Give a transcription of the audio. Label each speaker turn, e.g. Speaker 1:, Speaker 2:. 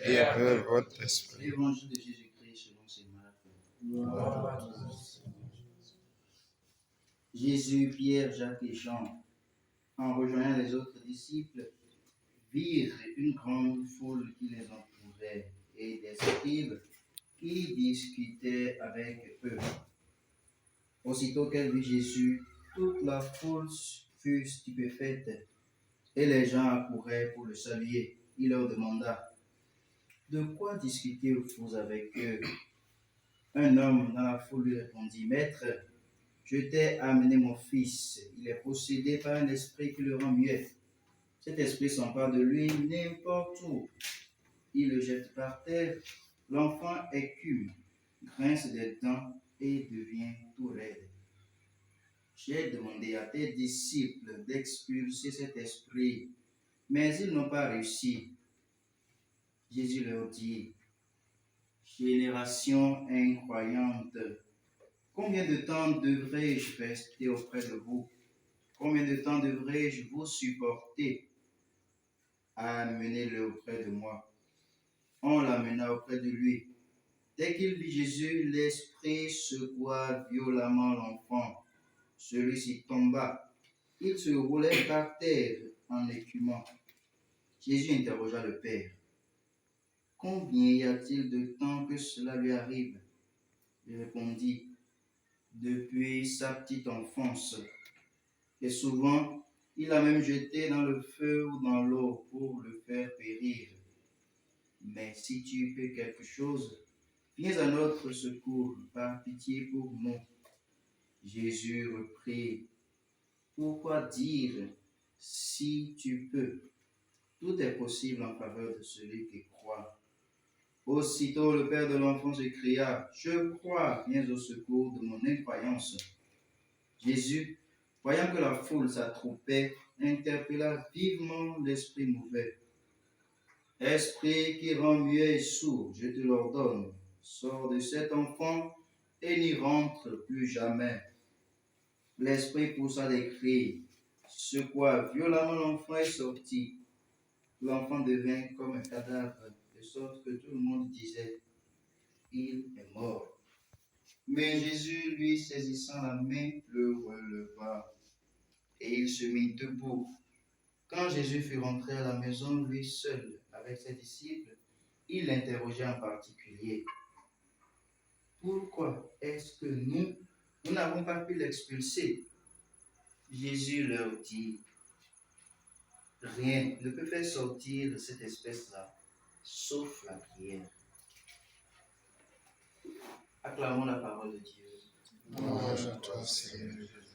Speaker 1: et avec votre esprit.
Speaker 2: Évangile de Jésus-Christ selon saint Marc. Jésus, Pierre, Jacques et Jean, en rejoignant les autres disciples, virent une grande foule qui les entourait et des scribes qui discutaient avec eux. Aussitôt qu'elle vit Jésus, toute la foule fut stupéfaite et les gens accouraient pour le saluer. Il leur demanda: de quoi discutez-vous avec eux? Un homme dans la foule lui répondit: Maître, je t'ai amené mon fils. Il est possédé par un esprit qui le rend muet. Cet esprit s'empare de lui n'importe où. Il le jette par terre. L'enfant écume, grince des dents et devient tout raide. J'ai demandé à tes disciples d'expulser cet esprit, mais ils n'ont pas réussi. Jésus leur dit: génération incroyante, combien de temps devrais-je rester auprès de vous? Combien de temps devrais-je vous supporter? Amenez-le auprès de moi. On l'amena auprès de lui. Dès qu'il vit Jésus, l'esprit secoua violemment l'enfant. Celui-ci tomba. Il se roulait par terre en écumant. Jésus interrogea le père: combien y a-t-il de temps que cela lui arrive? Il répondit: depuis sa petite enfance. Et souvent, il l'a même jeté dans le feu ou dans l'eau pour le faire périr. Mais si tu fais quelque chose, viens à notre secours, par pitié pour nous. Jésus reprit: pourquoi dire si tu peux? Tout est possible en faveur de celui qui croit. Aussitôt le père de l'enfant s'écria: je crois, viens au secours de mon incroyance. Jésus, voyant que la foule s'attroupait, interpella vivement l'esprit mauvais. Esprit qui rend muet et sourd, je te l'ordonne, sors de cet enfant et n'y rentre plus jamais. L'esprit poussa des cris, secoua violemment l'enfant et sortit. L'enfant devint comme un cadavre, de sorte que tout le monde disait: il est mort. Mais Jésus, lui saisissant la main, le releva, et il se mit debout. Quand Jésus fut rentré à la maison, lui seul, avec ses disciples, il l'interrogeait en particulier: pourquoi est-ce que nous n'avons pas pu l'expulser? Jésus leur dit: rien ne peut faire sortir de cette espèce-là, sauf la prière. Acclamons la parole de Dieu.
Speaker 1: Louange à toi, Seigneur Jésus.